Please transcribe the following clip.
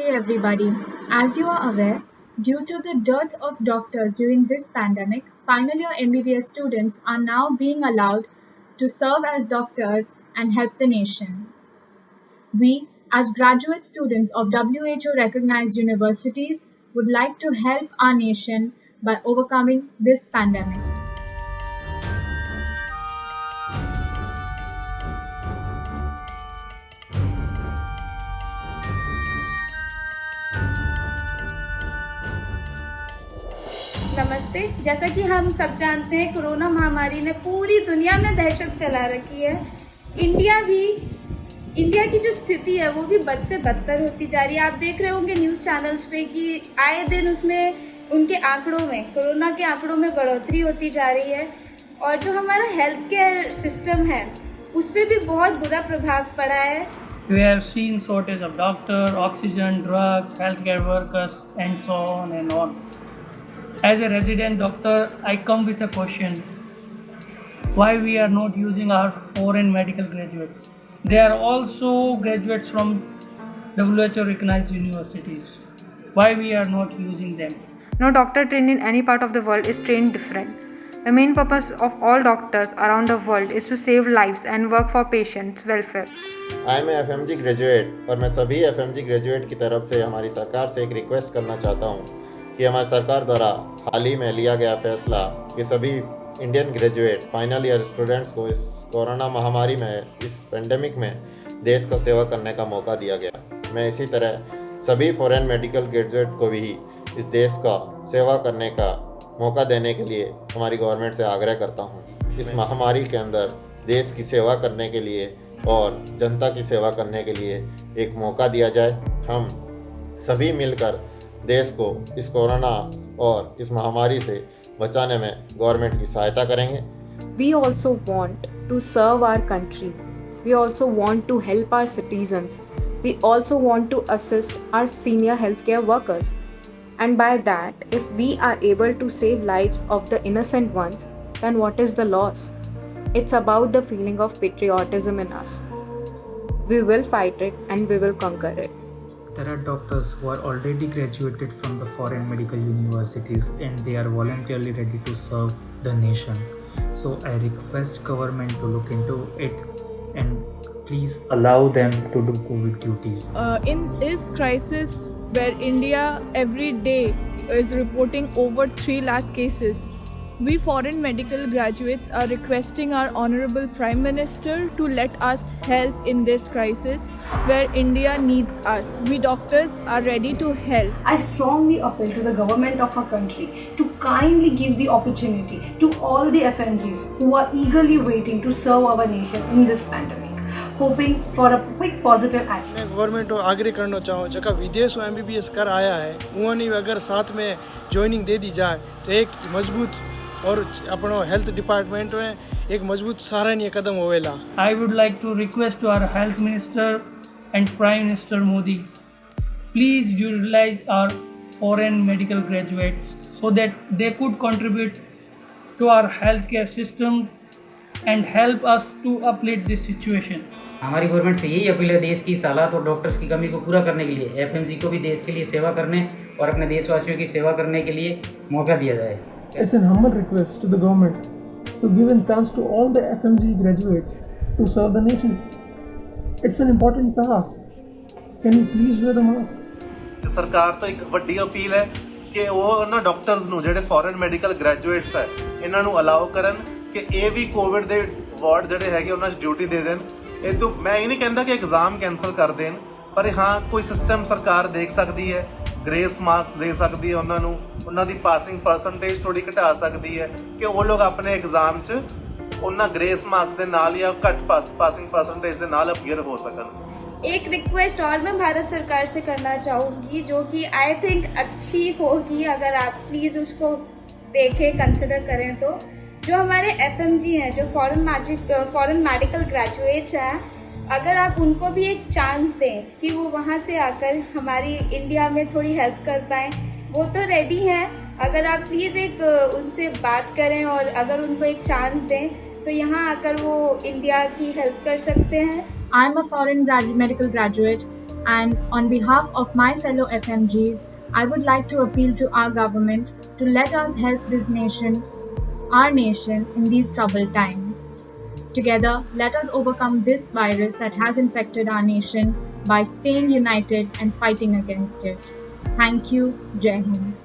Hey everybody, as you are aware, due to the dearth of doctors during this pandemic, final year MBBS students are now being allowed to serve as doctors and help the nation. We, as graduate students of WHO recognized universities, would like to help our nation by overcoming this pandemic. नमस्ते। जैसा कि हम सब जानते हैं, corona महामारी ने पूरी दुनिया में दहशत फैला रखी है। इंडिया की जो स्थिति है वो भी बद से बदतर होती जा रही है। आप देख रहे होंगे न्यूज़ चैनल्स पे कि आए दिन उसमें उनके आंकड़ों में, कोरोना के आंकड़ों में बढ़ोतरी होती जा रही है और जो हमारा हेल्थ केयर सिस्टम है उस पर भी बहुत बुरा प्रभाव पड़ा है। We have seen shortage of doctor, oxygen, drugs, healthcare workers, and so on and on. As a resident doctor, I come with a question: why we are not using our foreign medical graduates? They are also graduates from WHO recognized universities. Why we are not using them? No doctor trained in any part of the world is trained different. The main purpose of all doctors around the world is to save lives and work for patients' welfare. I am FMG graduate और मैं सभी FMG graduate की तरफ से हमारी सरकार से एक रिक्वेस्ट करना चाहता हूँ कि हमारी सरकार द्वारा हाल ही में लिया गया फैसला कि सभी Indian graduate final year students को इस कोरोना महामारी में, इस पेंडेमिक में देश को सेवा करने का मौका दिया गया। मैं इसी तरह सभी फॉरेन मेडिकल ग्रेजुएट को भी इस देश का सेवा करने का मौका देने के लिए हमारी गवर्नमेंट से आग्रह करता हूँ। इस महामारी के अंदर देश की सेवा करने के लिए और जनता की सेवा करने के लिए एक मौका दिया जाए। हम सभी मिलकर देश को इस कोरोना और इस महामारी से बचाने में गवर्नमेंट की सहायता करेंगे। We also want to serve our country. We also want to help our citizens. We also want to assist our senior healthcare workers. And by that, if we are able to save lives of the innocent ones, then what is the loss? It's about the feeling of patriotism in us. We will fight it and we will conquer it. There are doctors who are already graduated from the foreign medical universities and they are voluntarily ready to serve the nation. So I request government to look into it and please allow them to do COVID duties. In this crisis where India every day is reporting over 3 lakh cases, we foreign medical graduates are requesting our Honorable Prime Minister to let us help in this crisis where India needs us. We doctors are ready to help. I strongly appeal to the government of our country to kindly give the opportunity to all the FMGs who are eagerly waiting to serve our nation in this pandemic, hoping for a quick positive action. मैं government को आग्रह करना चाहूँ जगह विदेश में MBBS कर आया है उन्होंने अगर साथ में ज्वाइनिंग दे दी जाए तो एक मजबूत और अपना हेल्थ डिपार्टमेंट में एक मजबूत सराहनीय कदम होवेला। I would like to request to our Health Minister and Prime Minister Modi, please utilize our foreign medical graduates so that they could contribute to our healthcare system and help us to uplift this situation. हमारी government से यही appeal है देश की सालात और doctors की कमी को पूरा करने के लिए FMG को भी देश के लिए सेवा करने और अपने देशवासियों की सेवा करने के लिए मौका दिया जाए। It's an humble request to the government to give a chance to all the FMG graduates to serve the nation. It's an important task. Can you please wear the mask? ਸਰਕਾਰ ਤੋਂ ਇੱਕ ਵੱਡੀ ਅਪੀਲ ਹੈ ਕਿ ਉਹ ਉਹਨਾਂ doctors ਨੂੰ ਜਿਹੜੇ ਫੋਰਨ ਮੈਡੀਕਲ ਗ੍ਰੈਜੂਏਟਸ ਹੈ ਇਹਨਾਂ ਨੂੰ ਅਲਾਉ ਕਰਨ ਕਿ ਇਹ ਵੀ ਕੋਵਿਡ ਦੇ ਵਾਰਡ ਜਿਹੜੇ ਹੈਗੇ ਉਹਨਾਂ 'ਚ ਡਿਊਟੀ ਦੇ ਦੇਣ। ਇਹ ਤੋਂ ਮੈਂ ਇਹ ਨਹੀਂ ਕਹਿੰਦਾ ਕਿ ਐਗਜ਼ਾਮ ਕੈਂਸਲ ਕਰ ਦੇਣ, ਪਰ ਹਾਂ ਕੋਈ ਸਿਸਟਮ ਸਰਕਾਰ ਦੇਖ ਸਕਦੀ ਹੈ, ਗ੍ਰੇਸ ਮਾਰਕਸ ਦੇ ਸਕਦੀ ਹੈ ਉਹਨਾਂ ਨੂੰ, ਉਹਨਾਂ ਦੀ ਪਾਸਿੰਗ ਪਰਸੈਂਟੇਜ ਥੋੜੀ ਘਟਾ ਸਕਦੀ ਹੈ ਕਿ ਉਹ ਲੋਕ ਆਪਣੇ ਐਗਜ਼ਾਮ 'ਚ ਉਹਨਾਂ ਗ੍ਰੇਸ ਮਾर्क्स ਦੇ ਨਾਲ ਜਾਂ ਘੱਟ पासिंग परसेंटेज ਦੇ ਨਾਲ अपीयर हो सकन। एक रिक्वेस्ट और मैं भारत सरकार से करना चाहूँगी जो कि आई थिंक अच्छी होगी अगर आप प्लीज़ उसको देखें, कंसिडर करें तो जो हमारे FMG हैं, जो फॉरेन मेडिकल ग्रेजुएट्स हैं, अगर आप उनको भी एक चांस दें कि वो वहाँ से आकर हमारी इंडिया में थोड़ी हेल्प कर पाएँ, वो तो रेडी हैं। अगर आप प्लीज़ एक उनसे बात करें और अगर उनको एक चांस दें तो यहाँ आकर वो इंडिया की हेल्प कर सकते हैं। I'm a foreign medical graduate And on behalf of my fellow FMGs, I would like to appeal to our government to let us help this nation, our nation, in these troubled times. Together, let us overcome this virus that has infected our nation by staying united and fighting against it. Thank you. Jai Hind.